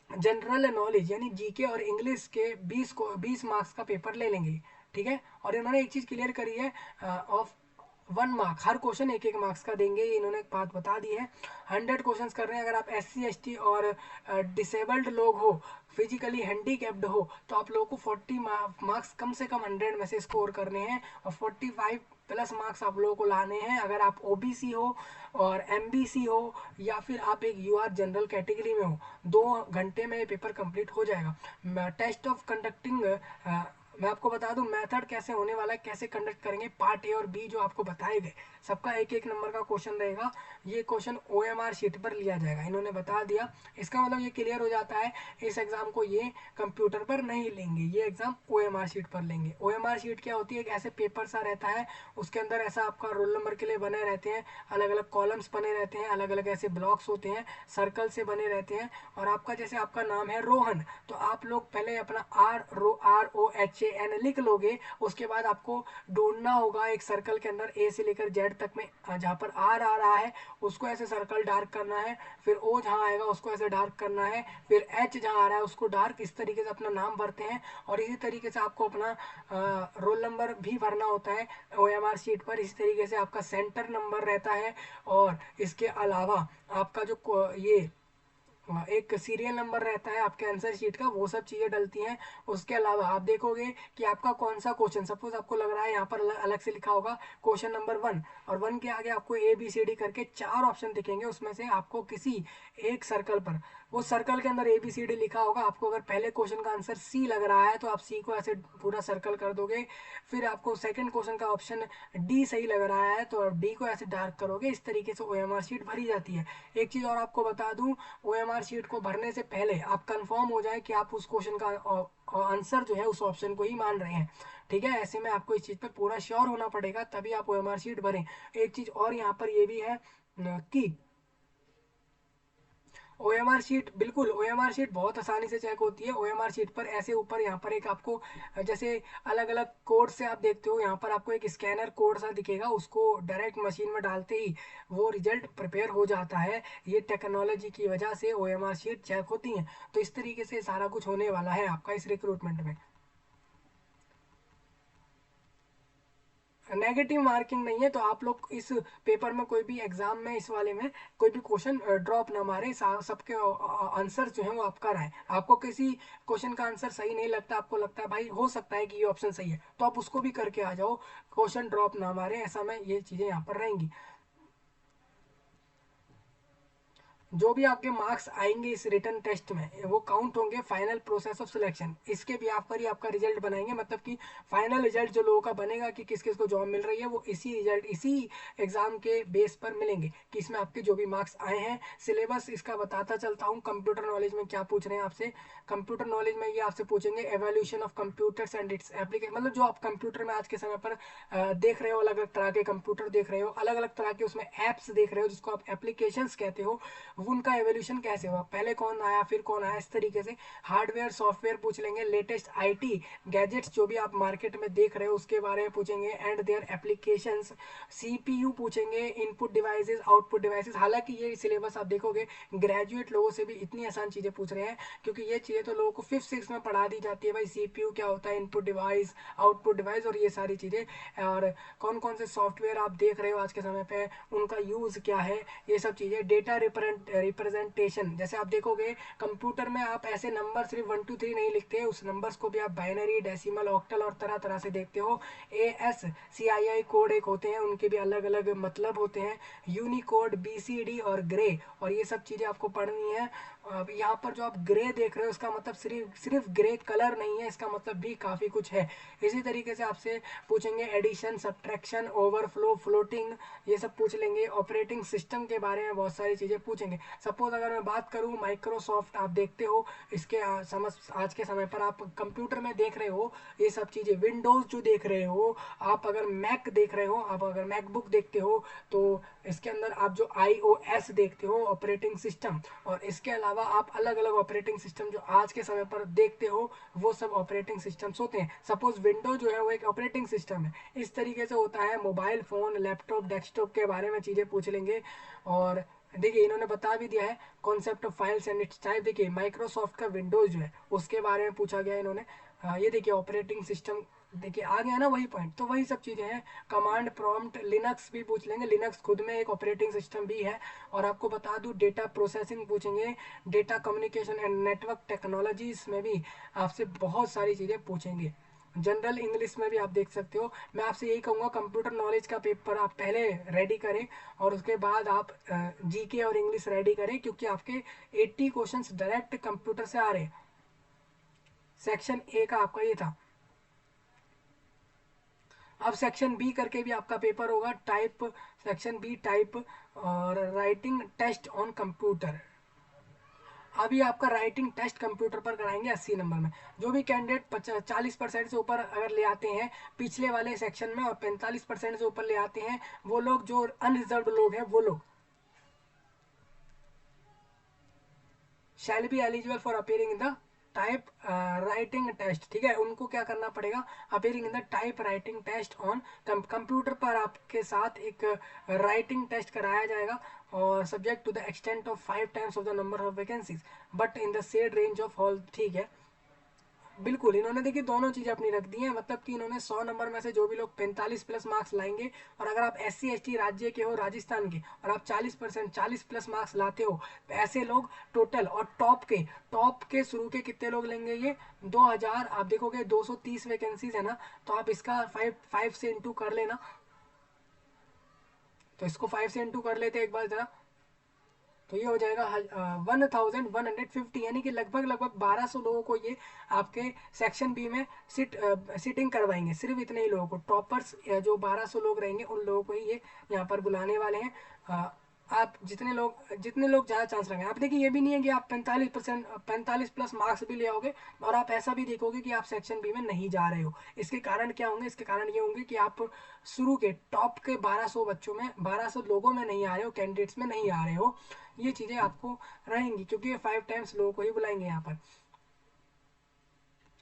जनरल नॉलेज यानी जीके और इंग्लिश के 20 मार्क्स का पेपर ले लेंगे, ठीक है। और इन्होंने एक चीज़ क्लियर करी है, of 1 mark, her question 1-1 marks का देंगे, ये इन्होंने एक बात बता दी है। 100 क्वेश्चंस कर रहे हैं। अगर आप SC ST और डिसेबल्ड लोग हो, फिजिकली हैंडीकैप्ड हो, तो आप लोगों को 40 मार्क्स कम से कम 100 में से स्कोर करने हैं, और 45 प्लस मार्क्स आप लोगों को लाने हैं। अगर आप OBC हो और MBC हो, या फिर आप एक UR जनरल कैटेगरी में हो, 2 घंटे में ये पेपर कंप्लीट हो जाएगा। टेस्ट ऑफ कंडक्टिंग, मैं आपको बता दूं मेथड कैसे होने वाला है, कैसे कंडक्ट करेंगे। पार्ट ए और बी जो आपको बताए गए, सबका 1-1 नंबर का क्वेश्चन रहेगा। ये क्वेश्चन OMR शीट पर लिया जाएगा, इन्होंने बता दिया। इसका मतलब ये क्लियर हो जाता है, इस एग्जाम को ये कंप्यूटर पर नहीं लेंगे, ये एग्जाम OMR शीट पर लेंगे। OMR शीट क्या होती है? एक ऐसे पेपर सा रहता है, उसके अंदर ऐसा आपका रोल नंबर के लिए बने रहते हैं, अलग अलग कॉलम्स बने रहते हैं, अलग अलग ऐसे ब्लॉक्स होते हैं, सर्कल से बने रहते हैं। और आपका जैसे आपका नाम है रोहन, तो आप लोग पहले अपना ROHAN लिख लोगे। उसके बाद आपको ढूंढना होगा एक सर्कल के अंदर A से लेकर Z तक में, जहाँ पर R आ रहा है उसको ऐसे सर्कल डार्क करना है, फिर O जहाँ आएगा उसको ऐसे डार्क करना है, फिर H जहाँ आ रहा है उसको डार्क। इस तरीके से अपना नाम भरते हैं, और इसी तरीके से आपको अपना रोल नंबर भी भरना होता है OMR शीट पर। इसी तरीके से आपका सेंटर नंबर रहता है, और इसके अलावा आपका जो ये एक सीरियल नंबर रहता है आपके आंसर शीट का, वो सब चीज़ें डलती हैं। उसके अलावा आप देखोगे कि आपका कौन सा क्वेश्चन, सपोज आपको लग रहा है यहाँ पर अलग से लिखा होगा क्वेश्चन नंबर 1, और 1 के आगे आपको ABCD करके 4 ऑप्शन दिखेंगे। उसमें से आपको किसी एक सर्कल पर, वो सर्कल के अंदर ABCD लिखा होगा, आपको अगर पहले क्वेश्चन का आंसर C लग रहा है तो आप C को ऐसे पूरा सर्कल कर दोगे। फिर आपको सेकंड क्वेश्चन का ऑप्शन D सही लग रहा है तो आप D को ऐसे डार्क करोगे। इस तरीके से OMR शीट भरी जाती है। एक चीज़ और आपको बता दूं, OMR शीट को भरने से पहले आप कंफर्म हो जाए कि आप उस क्वेश्चन का आंसर जो है उस ऑप्शन को ही मान रहे हैं, ठीक है। ऐसे में आपको इस चीज़ पर पूरा श्योर होना पड़ेगा, तभी आप OMR शीट भरें। एक चीज़ और यहाँ पर ये भी है कि OMR शीट, बिल्कुल OMR शीट बहुत आसानी से चेक होती है। OMR शीट पर ऐसे ऊपर यहाँ पर एक आपको जैसे अलग अलग कोड से आप देखते हो, यहाँ पर आपको एक स्कैनर कोड सा दिखेगा, उसको डायरेक्ट मशीन में डालते ही वो रिजल्ट प्रिपेयर हो जाता है। ये टेक्नोलॉजी की वजह से OMR शीट चेक होती हैं। तो इस तरीके से सारा कुछ होने वाला है आपका इस रिक्रूटमेंट में। नेगेटिव मार्किंग नहीं है, तो आप लोग इस पेपर में कोई भी एग्जाम में, इस वाले में कोई भी क्वेश्चन ड्रॉप ना मारे। सबके आंसर जो है वो आप कराएं। आपको किसी क्वेश्चन का आंसर सही नहीं लगता, आपको लगता है भाई हो सकता है कि ये ऑप्शन सही है, तो आप उसको भी करके आ जाओ, क्वेश्चन ड्रॉप ना मारे। ऐसा में ये चीज़ें यहाँ पर रहेंगी। जो भी आपके मार्क्स आएंगे इस रिटन टेस्ट में वो काउंट होंगे फाइनल प्रोसेस ऑफ सिलेक्शन। इसके भी आप पर ही आपका रिजल्ट बनाएंगे, मतलब कि फाइनल रिजल्ट जो लोगों का बनेगा कि किस किस को जॉब मिल रही है, वो इसी रिजल्ट, इसी एग्जाम के बेस पर मिलेंगे कि इसमें आपके जो भी मार्क्स आए हैं। सिलेबस इसका बताता चलता हूँ। कंप्यूटर नॉलेज में क्या पूछ रहे हैं आपसे, कंप्यूटर नॉलेज में ये आपसे पूछेंगे evolution of computers and its application, मतलब जो आप कंप्यूटर में आज के समय पर देख रहे हो, अलग अलग तरह के कंप्यूटर देख रहे हो, अलग अलग तरह के उसमें ऐप्स देख रहे हो जिसको आप एप्लीकेशंस कहते हो, उनका एवोल्यूशन कैसे हुआ, पहले कौन आया फिर कौन आया, इस तरीके से। हार्डवेयर सॉफ्टवेयर पूछ लेंगे, लेटेस्ट IT गैजेट्स जो भी आप मार्केट में देख रहे हो उसके बारे में पूछेंगे, एंड देयर एप्लीकेशंस। CPU पूछेंगे, इनपुट डिवाइसेस आउटपुट डिवाइसेस। हालांकि ये सिलेबस आप देखोगे ग्रेजुएट लोगों से भी इतनी आसान चीज़ें पूछ रहे हैं, क्योंकि ये चीज़ें तो लोगों को 5th 6th में पढ़ा दी जाती है, भाई CPU क्या होता है, इनपुट डिवाइस, आउटपुट डिवाइस, और ये सारी चीज़ें, और कौन कौन से सॉफ्टवेयर आप देख रहे हो आज के समय पे, उनका यूज़ क्या है, ये सब चीज़ें। Data representation. जैसे आप देखोगे कंप्यूटर में आप ऐसे नंबर सिर्फ 1 2 3 नहीं लिखते, उस नंबर्स को भी आप बाइनरी, डेसिमल, ऑक्टल और तरह तरह से देखते हो। ASCII कोड एक होते हैं, उनके भी अलग अलग मतलब होते हैं। यूनिकोड, BCD और ग्रे, और ये सब चीज़ें आपको पढ़नी है। अब यहाँ पर जो आप ग्रे देख रहे हो उसका मतलब सिर्फ ग्रे कलर नहीं है, इसका मतलब भी काफ़ी कुछ है। इसी तरीके से आपसे पूछेंगे एडिशन, सब्ट्रैक्शन, ओवरफ्लो, फ्लोटिंग, ये सब पूछ लेंगे। ऑपरेटिंग सिस्टम के बारे में बहुत सारी चीज़ें पूछेंगे। सपोज अगर मैं बात करूँ माइक्रोसॉफ्ट, आप देखते हो इसके समझ आज के समय पर आप कंप्यूटर में देख रहे हो ये सब चीज़ें। विंडोज़ जो देख रहे हो आप, अगर मैक देख रहे हो आप, अगर मैकबुक देखते हो तो इसके अंदर आप जो iOS देखते हो ऑपरेटिंग सिस्टम, और इसके अलावा आप अलग अलग ऑपरेटिंग सिस्टम जो आज के समय पर देखते हो वो सब ऑपरेटिंग सिस्टम्स होते हैं। सपोज विंडो जो है वो एक ऑपरेटिंग सिस्टम है। इस तरीके से होता है मोबाइल फ़ोन, लैपटॉप, डेस्कटॉप के बारे में चीज़ें पूछ लेंगे। और देखिए इन्होंने बता भी दिया है concept of files and it's type. देखिए माइक्रोसॉफ्ट का विंडोज जो है उसके बारे में पूछा गया इन्होंने। ये देखिए ऑपरेटिंग सिस्टम, देखिए आ गया ना वही पॉइंट, तो वही सब चीज़ें हैं। कमांड प्रॉम्प्ट, लिनक्स भी पूछ लेंगे, लिनक्स खुद में एक ऑपरेटिंग सिस्टम भी है। और आपको बता दूं डेटा प्रोसेसिंग पूछेंगे, data communication and network technologies में भी आपसे बहुत सारी चीज़ें पूछेंगे। जनरल इंग्लिश में भी आप देख सकते हो। मैं आपसे यही कहूँगा कंप्यूटर नॉलेज का पेपर आप पहले रेडी करें और उसके बाद आप जीके और इंग्लिश रेडी करें, क्योंकि आपके 80 क्वेश्चंस डायरेक्ट कंप्यूटर से आ रहे हैं। सेक्शन ए का आपका ये था। अब सेक्शन बी करके भी आपका पेपर होगा, टाइप, सेक्शन बी टाइप और राइटिंग टेस्ट ऑन कंप्यूटर। अभी आपका राइटिंग टेस्ट कंप्यूटर पर कराएंगे 80 नंबर में। जो भी कैंडिडेट 40% से ऊपर अगर ले आते हैं पिछले वाले सेक्शन में और 45% से ऊपर ले आते हैं, वो लोग जो अनरिजर्व्ड लोग हैं वो लोग shall be eligible for appearing in the type writing test. ठीक है, उनको क्या करना पड़ेगा, appearing in the type writing test on computer पर आपके साथ एक राइटिंग टेस्ट कराया जाएगा, और subject to the extent of 5 times of the number of vacancies but in the said range of hall. ठीक है, बिल्कुल इन्होंने देखिए दोनों चीज़ें अपनी रख दी हैं, मतलब कि इन्होंने 100 नंबर में से जो भी लोग 45 प्लस मार्क्स लाएंगे, और अगर आप SC ST राज्य के हो राजस्थान के और आप 40 प्लस मार्क्स लाते हो, तो ऐसे लोग टोटल, और टॉप के शुरू के कितने लोग लेंगे ये 2000, आप देखोगे 230 वैकेंसीज है ना, तो आप इसका 5 से इंटू कर लेना। तो इसको 5 से इंटू कर लेते हैं एक बार जरा, तो ये हो जाएगा 1150, यानी कि लगभग 1200 लोगों को ये आपके सेक्शन बी में सिटिंग करवाएंगे। सिर्फ इतने ही लोगों को, टॉपर्स जो 1200 लोग रहेंगे उन लोगों को ही ये यहाँ पर बुलाने वाले हैं। आप जितने लोग ज़्यादा चांस रखेंगे। आप देखिए ये भी नहीं है कि आप 45 प्लस मार्क्स भी ले आओगे और आप ऐसा भी देखोगे कि आप सेक्शन बी में नहीं जा रहे हो। इसके कारण क्या होंगे, इसके कारण ये होंगे कि आप शुरू के टॉप के 1200 बच्चों में, 1200 लोगों में नहीं आ रहे हो, कैंडिडेट्स में नहीं आ रहे हो। ये चीज़ें आपको रहेंगी, क्योंकि ये 5 टाइम्स लोगों को ही बुलाएंगे यहाँ पर।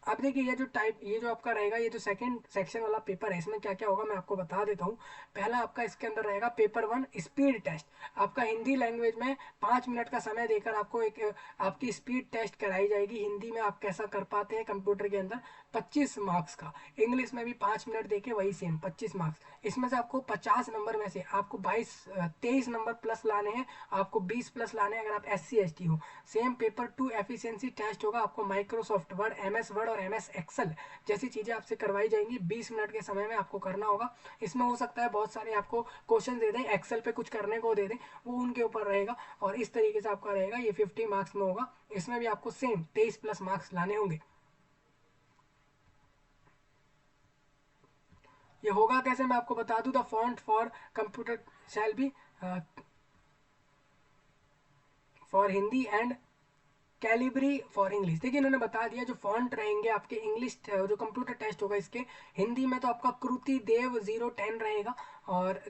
अब देखिए ये जो आपका रहेगा, ये जो सेकंड सेक्शन वाला पेपर है, इसमें क्या क्या होगा मैं आपको बता देता हूँ। पहला आपका इसके अंदर रहेगा पेपर 1 स्पीड टेस्ट। आपका हिंदी लैंग्वेज में 5 मिनट का समय देकर आपको एक आपकी स्पीड टेस्ट कराई जाएगी, हिंदी में आप कैसा कर पाते हैं कंप्यूटर के अंदर, 25 मार्क्स का। इंग्लिश में भी 5 मिनट देके वही सेम 25 मार्क्स। इसमें से आपको 50 नंबर में से आपको 23 नंबर प्लस लाने हैं, आपको 20 प्लस लाने हैं अगर आप SC ST हो। सेम पेपर 2 एफिशिएंसी टेस्ट होगा, आपको माइक्रोसॉफ्ट वर्ड, MS वर्ड और MS एक्सेल जैसी चीज़ें आपसे करवाई जाएंगी। 20 मिनट के समय में आपको करना होगा। इसमें हो सकता है बहुत सारे आपको क्वेश्चन दे दें, एक्सेल पे कुछ करने को दे दें, वो उनके ऊपर रहेगा। और इस तरीके से आपका रहेगा, ये 50 मार्क्स में होगा। इसमें भी आपको सेम 23 प्लस मार्क्स लाने होंगे। ये होगा कैसे मैं आपको बता दूं। The font for computer shall be for Hindi and Calibri for English. देखिए इन्होंने बता दिया जो फॉन्ट रहेंगे आपके इंग्लिश जो कंप्यूटर टेस्ट होगा इसके, हिंदी में तो आपका कृति देव 010 रहेगा, और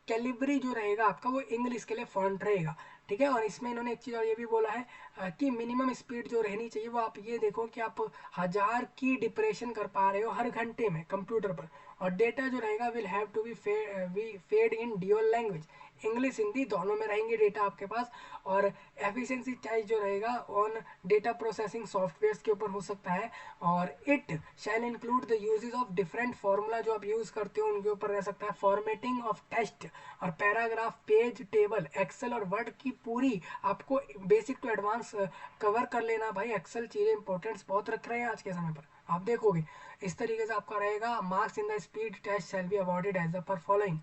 कैलिब्री जो रहेगा आपका वो इंग्लिश के लिए फॉन्ट रहेगा। ठीक है, और इसमें इन्होंने एक चीज़ और ये भी बोला है कि मिनिमम स्पीड जो रहनी चाहिए वो आप ये देखो कि आप 1000 की डिप्रेशन कर पा रहे हो हर घंटे में कंप्यूटर पर। और डेटा जो रहेगा will have to be fed in dual language, English Hindi दोनों में रहेंगे डेटा आपके पास। और एफिशिएंसी टेस्ट जो रहेगा ऑन डेटा प्रोसेसिंग सॉफ्टवेयर के ऊपर हो सकता है। और it shall include the uses of different formula जो आप यूज़ करते हो उनके ऊपर रह सकता है। फॉर्मेटिंग ऑफ टेस्ट और पैराग्राफ, पेज, टेबल, एक्सेल और वर्ड की पूरी आपको बेसिक टू एडवांस कवर कर लेना भाई। एक्सेल चीज़ें इंपॉर्टेंस बहुत रख रहे हैं आज के समय पर, आप देखोगे। इस तरीके से आपका रहेगा marks in the speed test shall be awarded as the per following.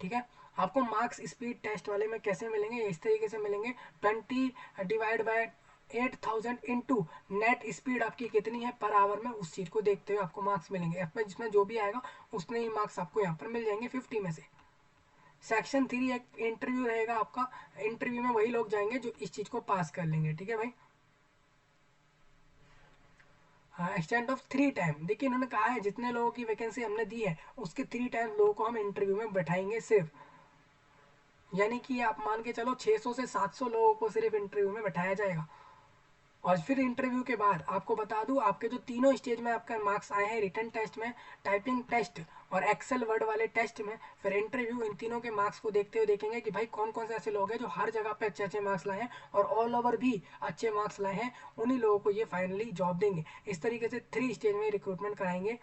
ठीक है, आपको मार्क्स स्पीड टेस्ट वाले में कैसे मिलेंगे, इस तरीके से मिलेंगे। 20 divide by 8000 into net speed आपकी कितनी है पर आवर में, उस चीज़ को देखते हुए आपको मार्क्स मिलेंगे। एफ में जिसमें जो भी आएगा उतने ही मार्क्स आपको यहाँ पर मिल जाएंगे 50 में से। सेक्शन 3 एक इंटरव्यू रहेगा आपका। इंटरव्यू में वही लोग जाएंगे जो इस चीज़ को पास कर लेंगे। ठीक है भाई। हाँ, एक्सटेंट ऑफ 3 टाइम, देखिए इन्होंने कहा है जितने लोगों की वैकेंसी हमने दी है उसके 3 टाइम लोगों को हम इंटरव्यू में बैठाएंगे सिर्फ। यानी कि आप मान के चलो 600 से 700 लोगों को सिर्फ इंटरव्यू में बैठाया जाएगा। और फिर इंटरव्यू के बाद आपको बता दूं, आपके जो तीनों स्टेज में आपका मार्क्स आए हैं, रिटन टेस्ट में, टाइपिंग टेस्ट और एक्सेल वर्ड वाले टेस्ट में, फिर इंटरव्यू, इन तीनों के मार्क्स को देखते हुए देखेंगे कि भाई कौन कौन से ऐसे लोग हैं जो हर जगह पे अच्छे अच्छे मार्क्स लाए हैं और ऑल ओवर भी अच्छे मार्क्स लाए हैं। उन्हीं लोगों को ये फाइनली जॉब देंगे। इस तरीके से 3 स्टेज में रिक्रूटमेंट कराएंगे।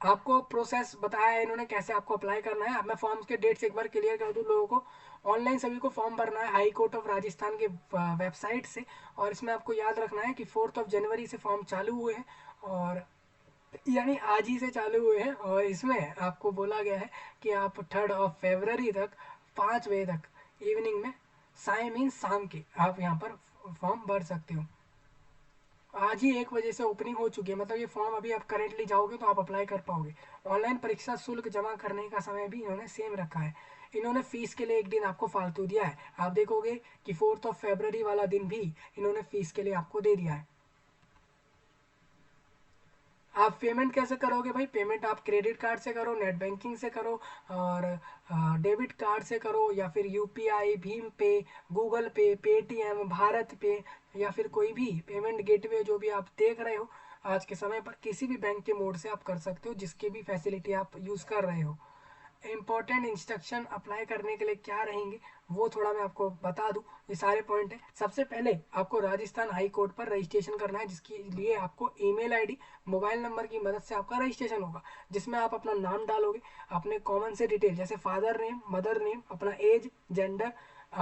आपको प्रोसेस बताया है इन्होंने कैसे आपको अप्लाई करना है। अब मैं फॉर्म्स के डेट्स एक बार क्लियर कर दूं लोगों को। ऑनलाइन सभी को फॉर्म भरना है हाई कोर्ट ऑफ राजस्थान के वेबसाइट से। और इसमें आपको याद रखना है कि 4 जनवरी से फॉर्म चालू हुए हैं, और यानी आज ही से चालू हुए हैं। और इसमें आपको बोला गया है कि आप 3 फरवरी तक 5 बजे तक इवनिंग में, साय मीन शाम के, आप यहाँ पर फॉर्म भर सकते हो। आज ही 1 बजे से ओपनिंग हो चुकी है, मतलब ये फॉर्म अभी आप करेंटली जाओगे तो आप अप्लाई कर पाओगे। ऑनलाइन परीक्षा शुल्क जमा करने का समय भी इन्होंने सेम रखा है। इन्होंने फीस के लिए एक दिन आपको फालतू दिया है। आप देखोगे कि 4 फरवरी वाला दिन भी इन्होंने फीस के लिए आपको दे दिया है। आप पेमेंट कैसे करोगे भाई? पेमेंट आप क्रेडिट कार्ड से करो, नेट बैंकिंग से करो, और डेबिट कार्ड से करो, या फिर यूपीआई, भीम पे, गूगल पे, पेटीएम, भारत पे, या फिर कोई भी पेमेंट गेटवे जो भी आप देख रहे हो आज के समय पर, किसी भी बैंक के मोड से आप कर सकते हो, जिसकी भी फैसिलिटी आप यूज़ कर रहे हो। इंपॉर्टेंट इंस्ट्रक्शन अप्लाई करने के लिए क्या रहेंगे वो थोड़ा मैं आपको बता दूं। ये सारे पॉइंट है। सबसे पहले आपको राजस्थान हाई कोर्ट पर रजिस्ट्रेशन करना है, जिसके लिए आपको ईमेल आईडी, मोबाइल नंबर की मदद से आपका रजिस्ट्रेशन होगा, जिसमें आप अपना नाम डालोगे, अपने कॉमन से डिटेल जैसे फादर नेम, मदर नेम, अपना एज, जेंडर,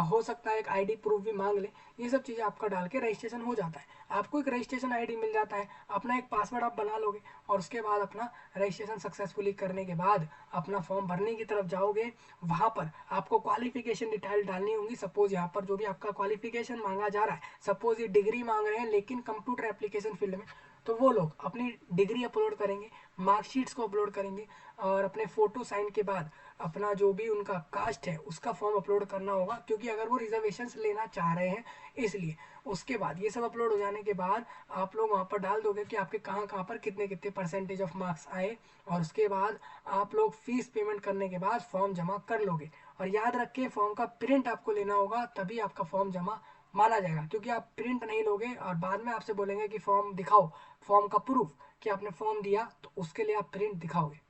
हो सकता है एक आईडी प्रूफ भी मांग ले। ये सब चीज़ें आपका डाल के रजिस्ट्रेशन हो जाता है। आपको एक रजिस्ट्रेशन आईडी मिल जाता है, अपना एक पासवर्ड आप बना लोगे, और उसके बाद अपना रजिस्ट्रेशन सक्सेसफुली करने के बाद अपना फॉर्म भरने की तरफ जाओगे। वहाँ पर आपको क्वालिफिकेशन डिटेल डालनी होगी। सपोज यहाँ पर जो भी आपका क्वालिफिकेशन मांगा जा रहा है, सपोज ये डिग्री मांग रहे हैं लेकिन कंप्यूटर एप्लीकेशन फील्ड में, तो वो लोग अपनी डिग्री अपलोड करेंगे, मार्कशीट्स को अपलोड करेंगे, और अपने फ़ोटो साइन के बाद अपना जो भी उनका कास्ट है उसका फॉर्म अपलोड करना होगा, क्योंकि अगर वो रिजर्वेशन लेना चाह रहे हैं इसलिए। उसके बाद ये सब अपलोड हो जाने के बाद आप लोग वहाँ पर डाल दोगे कि आपके कहाँ कहाँ पर कितने कितने परसेंटेज ऑफ मार्क्स आए, और उसके बाद आप लोग फीस पेमेंट करने के बाद फॉर्म जमा कर लोगे। और याद रखिए फॉर्म का प्रिंट आपको लेना होगा, तभी आपका फॉर्म जमा माना जाएगा। क्योंकि आप प्रिंट नहीं लोगे और बाद में आपसे बोलेंगे कि फॉर्म दिखाओ, फॉर्म का प्रूफ कि आपने फॉर्म दिया, तो उसके लिए आप प्रिंट दिखाओगे।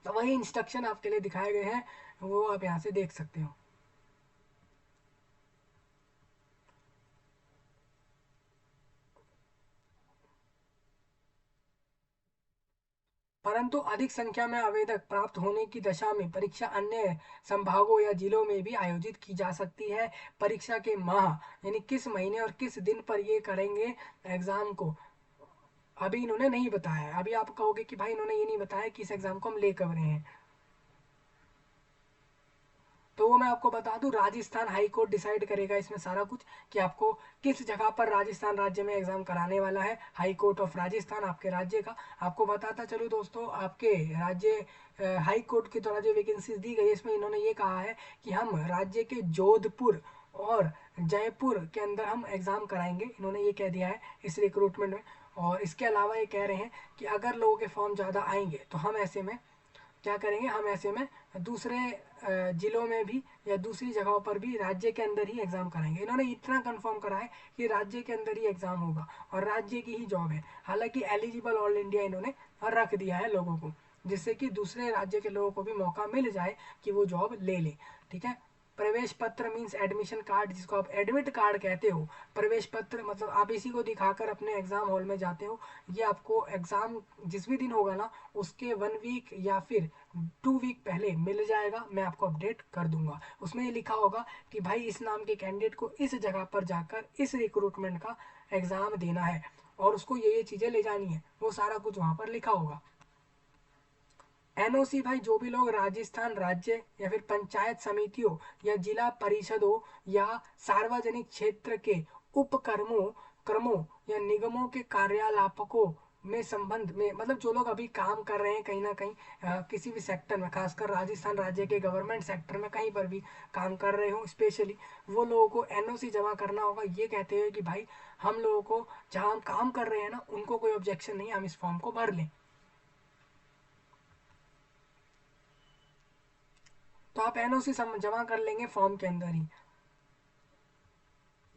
तो वही इंस्ट्रक्शन आपके लिए दिखाए गए हैं, वो आप यहाँ से देख सकते हो। परंतु अधिक संख्या में आवेदक प्राप्त होने की दशा में परीक्षा अन्य संभागों या जिलों में भी आयोजित की जा सकती है। परीक्षा के माह यानी किस महीने और किस दिन पर ये करेंगे एग्जाम को, अभी इन्होंने नहीं बताया है। अभी आप कहोगे कि भाई इन्होंने ये नहीं बताया कि इस एग्जाम को हम ले कब रहे हैं, तो वो मैं आपको बता दूं, राजस्थान हाई कोर्ट डिसाइड करेगा इसमें सारा कुछ कि आपको किस जगह पर राजस्थान राज्य में एग्जाम कराने वाला है। हाई कोर्ट ऑफ राजस्थान आपके राज्य का। आपको बताता चलूँ दोस्तों, आपके राज्य हाई कोर्ट के द्वारा जो वैकेंसीज दी गई है इसमें इन्होंने ये कहा है कि हम राज्य के जोधपुर और जयपुर के अंदर हम एग्ज़ाम कराएंगे, इन्होंने ये कह दिया है इस रिक्रूटमेंट में। और इसके अलावा ये कह रहे हैं कि अगर लोगों के फॉर्म ज़्यादा आएंगे तो हम ऐसे में क्या करेंगे हम ऐसे में दूसरे जिलों में भी या दूसरी जगहों पर भी राज्य के अंदर ही एग्ज़ाम कराएंगे। इन्होंने इतना कंफर्म करा है कि राज्य के अंदर ही एग्ज़ाम होगा और राज्य की ही जॉब है। हालांकि एलिजिबल ऑल इंडिया इन्होंने रख दिया है लोगों को, जिससे कि दूसरे राज्य के लोगों को भी मौका मिल जाए कि वो जॉब ले ले। ठीक है। प्रवेश पत्र मीन्स एडमिशन कार्ड, जिसको आप एडमिट कार्ड कहते हो। प्रवेश पत्र मतलब आप इसी को दिखाकर अपने एग्जाम हॉल में जाते हो। ये आपको एग्जाम जिस भी दिन होगा ना उसके 1 वीक या फिर 2 वीक पहले मिल जाएगा। मैं आपको अपडेट कर दूंगा। उसमें ये लिखा होगा कि भाई इस नाम के कैंडिडेट को इस जगह पर जाकर इस रिक्रूटमेंट का एग्जाम देना है और उसको ये चीज़ें ले जानी है, वो सारा कुछ वहाँ पर लिखा होगा। एनओसी भाई जो भी लोग राजस्थान राज्य या फिर पंचायत समितियों या जिला परिषदों या सार्वजनिक क्षेत्र के उपक्रमों क्रमों या निगमों के कार्यालापकों में संबंध में, मतलब जो लोग अभी काम कर रहे हैं कहीं ना कहीं किसी भी सेक्टर में, खासकर राजस्थान राज्य के गवर्नमेंट सेक्टर में कहीं पर भी काम कर रहे हो, स्पेशली वो लोगों को एनओसी जमा करना होगा। ये कहते हुए कि भाई हम लोगों को जहाँ हम काम कर रहे हैं ना उनको कोई ऑब्जेक्शन नहीं, हम इस फॉर्म को भर लें। तो आप एनओसी जमा कर लेंगे फॉर्म के अंदर ही।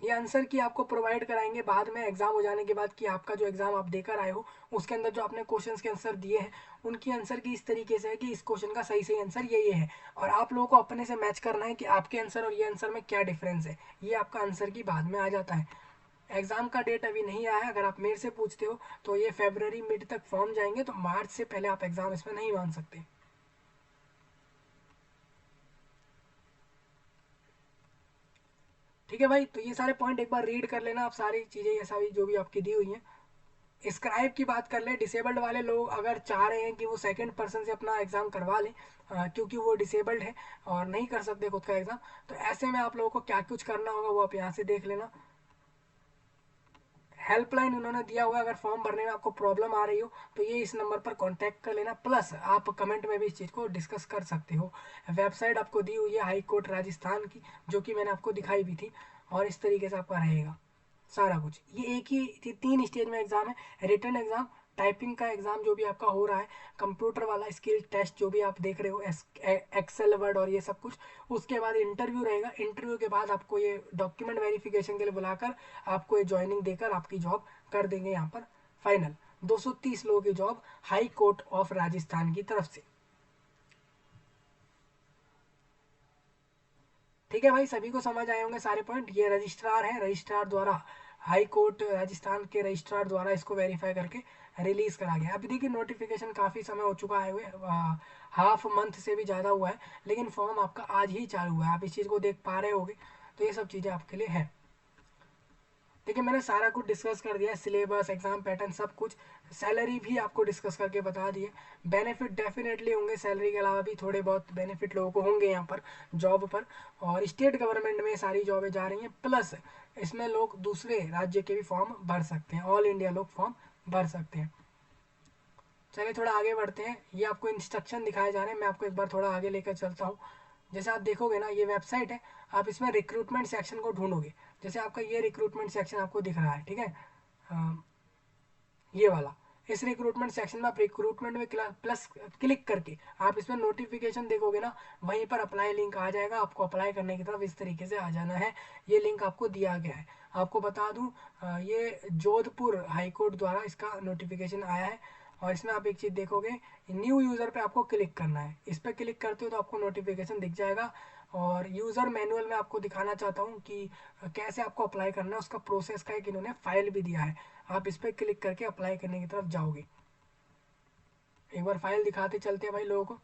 ये आंसर की आपको प्रोवाइड कराएंगे बाद में एग्जाम हो जाने के बाद कि आपका जो एग्जाम आप देकर आए हो उसके अंदर जो आपने क्वेश्चंस के आंसर दिए हैं उनकी आंसर की इस तरीके से है कि इस क्वेश्चन का सही सही आंसर ये है, और आप लोगों को अपने से मैच करना है कि आपके आंसर और ये आंसर में क्या डिफरेंस है। ये आपका आंसर की बाद में आ जाता है। एग्जाम का डेट अभी नहीं आया है। अगर आप मेरे से पूछते हो तो ये फरवरी मिड तक फॉर्म जाएंगे, तो मार्च से पहले आप एग्जाम इसमें नहीं मान सकते। ठीक है भाई, तो ये सारे पॉइंट एक बार रीड कर लेना आप, सारी चीज़ें ये सारी जो भी आपकी दी हुई हैं। स्क्राइब की बात कर ले, डिसेबल्ड वाले लोग अगर चाह रहे हैं कि वो सेकंड पर्सन से अपना एग्जाम करवा लें क्योंकि वो डिसेबल्ड है और नहीं कर सकते खुद का एग्जाम, तो ऐसे में आप लोगों को क्या कुछ करना होगा वो आप यहाँ से देख लेना। हेल्पलाइन उन्होंने दिया हुआ है, अगर फॉर्म भरने में आपको प्रॉब्लम आ रही हो तो ये इस नंबर पर कांटेक्ट कर लेना, प्लस आप कमेंट में भी इस चीज़ को डिस्कस कर सकते हो। वेबसाइट आपको दी हुई है हाई कोर्ट राजस्थान की, जो कि मैंने आपको दिखाई भी थी, और इस तरीके से आपका रहेगा सारा कुछ। ये एक ही 3 स्टेज में एग्जाम है, रिटन एग्जाम, टाइपिंग का एग्जाम जो भी आपका हो रहा है, कंप्यूटर वाला स्किल टेस्ट जो भी आप देख रहे हो, एक्सेल वर्ड और ये सब कुछ, उसके बाद इंटरव्यू रहेगा। इंटरव्यू के बाद आपको ये डॉक्यूमेंट वेरिफिकेशन के लिए बुलाकर आपको ये ज्वाइनिंग देकर आपकी जॉब कर देंगे यहाँ पर फाइनल। 230 लोगों की job high court of Rajasthan की तरफ से। ठीक है भाई, सभी को समझ आए होंगे सारे पॉइंट। ये रजिस्ट्रार है, रजिस्ट्रार द्वारा, हाई कोर्ट राजस्थान के रजिस्ट्रार द्वारा इसको वेरीफाई करके रिलीज करा गया। अभी देखिए नोटिफिकेशन काफ़ी समय हो चुका है, हुए हाफ मंथ से भी ज़्यादा हुआ है, लेकिन फॉर्म आपका आज ही चालू हुआ है, आप इस चीज़ को देख पा रहे होगे। तो ये सब चीज़ें आपके लिए है। देखिए मैंने सारा कुछ डिस्कस कर दिया, सिलेबस, एग्जाम पैटर्न, सब कुछ। सैलरी भी आपको डिस्कस करके बता दिए। बेनिफिट डेफिनेटली होंगे, सैलरी के अलावा भी थोड़े बहुत बेनिफिट लोगों को होंगे यहाँ पर जॉब पर। और स्टेट गवर्नमेंट में सारी जॉबें जा रही हैं, प्लस इसमें लोग दूसरे राज्य के भी फॉर्म भर सकते हैं, ऑल इंडिया लोग फॉर्म भर सकते हैं। चलिए थोड़ा आगे बढ़ते हैं। ये आपको इंस्ट्रक्शन दिखाए जा रहे हैं, मैं आपको एक बार थोड़ा आगे लेकर चलता हूँ। जैसे आप देखोगे ना, ये वेबसाइट है, आप इसमें रिक्रूटमेंट सेक्शन को ढूंढोगे। जैसे आपका ये रिक्रूटमेंट सेक्शन आपको दिख रहा है, ठीक है, ये वाला। इस रिक्रूटमेंट सेक्शन में आप रिक्रूटमेंट में प्लस क्लिक करके आप इसमें नोटिफिकेशन देखोगे ना, वहीं पर अप्लाई लिंक आ जाएगा। आपको अप्लाई करने की तरफ इस तरीके से आ जाना है। ये लिंक आपको दिया गया है। आपको बता दूं, ये जोधपुर हाईकोर्ट द्वारा इसका नोटिफिकेशन आया है। और इसमें आप एक चीज़ देखोगे, न्यू यूज़र पे आपको क्लिक करना है। इस पर क्लिक करते हो तो आपको नोटिफिकेशन दिख जाएगा। और यूज़र मैनुअल में आपको दिखाना चाहता हूँ कि कैसे आपको अप्लाई करना है, उसका प्रोसेस का एक इन्होंने फाइल भी दिया है। आप इस पर क्लिक करके अप्लाई करने की तरफ जाओगे। एक बार फाइल दिखाते चलते हैं भाई लोगों को।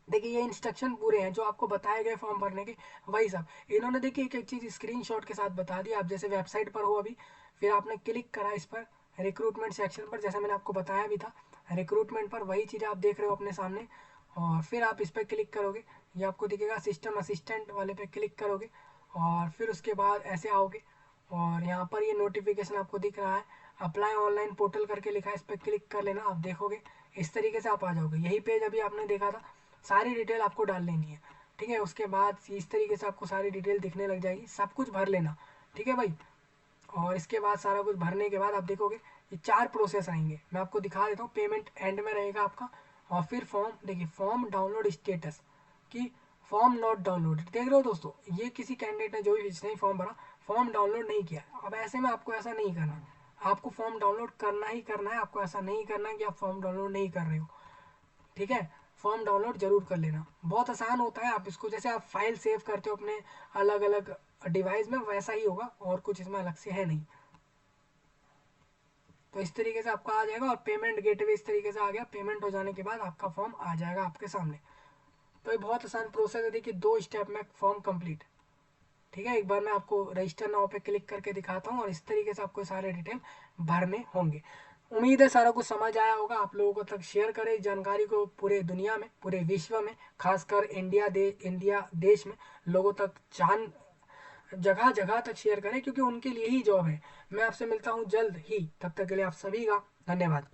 देखिए ये इंस्ट्रक्शन पूरे हैं जो आपको बताए गए फॉर्म भरने के, वही सब इन्होंने देखिए एक एक चीज़ स्क्रीनशॉट के साथ बता दी। आप जैसे वेबसाइट पर हो अभी, फिर आपने क्लिक करा इस पर रिक्रूटमेंट सेक्शन पर, जैसा मैंने आपको बताया भी था रिक्रूटमेंट पर, वही चीज़ें आप देख रहे हो अपने सामने। और फिर आप इस पर क्लिक करोगे, ये आपको दिखेगा सिस्टम असिस्टेंट वाले पे क्लिक करोगे, और फिर उसके बाद ऐसे आओगे और यहाँ पर ये नोटिफिकेशन आपको दिख रहा है, अप्लाई ऑनलाइन पोर्टल करके लिखा है, इस पर क्लिक कर लेना। आप देखोगे इस तरीके से आप आ जाओगे, यही पेज अभी आपने देखा था। सारी डिटेल आपको डाल लेनी है, ठीक है। उसके बाद इस तरीके से आपको सारी डिटेल दिखने लग जाएगी, सब कुछ भर लेना, ठीक है भाई। और इसके बाद सारा कुछ भरने के बाद आप देखोगे ये 4 प्रोसेस आएंगे, मैं आपको दिखा देता हूँ। पेमेंट एंड में रहेगा आपका, और फिर फॉर्म, देखिए फॉर्म डाउनलोड स्टेटस कि फॉर्म नॉट डाउनलोड, देख रहे हो दोस्तों, ये किसी कैंडिडेट ने जो भी जिसने फॉर्म भरा फॉर्म डाउनलोड नहीं किया। अब ऐसे में आपको ऐसा नहीं करना, आपको फॉर्म डाउनलोड करना ही करना है, आपको ऐसा नहीं करना है कि आप फॉर्म डाउनलोड नहीं कर रहे हो, ठीक है। फॉर्म डाउनलोड जरूर कर लेना, बहुत आसान होता है। आप इसको जैसे आप फाइल सेव करते हो अपने अलग अलग डिवाइस में, वैसा ही होगा, और कुछ इसमें अलग से है नहीं। तो इस तरीके से आपका आ जाएगा, और पेमेंट गेटवे इस तरीके से आ गया। पेमेंट हो जाने के बाद आपका फॉर्म आ जाएगा आपके सामने। तो ये बहुत आसान प्रोसेस है, देखिए 2 स्टेप में फॉर्म कंप्लीट, ठीक है। एक बार मैं आपको रजिस्टर नाउ पे क्लिक करके दिखाता हूँ, और इस तरीके से आपको सारे डिटेल भरने होंगे। उम्मीद है सारा कुछ समझ आया होगा। आप लोगों को तक शेयर करें इस जानकारी को, पूरे दुनिया में, पूरे विश्व में, खासकर इंडिया देश में लोगों तक जगह जगह तक शेयर करें, क्योंकि उनके लिए ही जॉब है। मैं आपसे मिलता हूँ जल्द ही, तब तक के लिए आप सभी का धन्यवाद।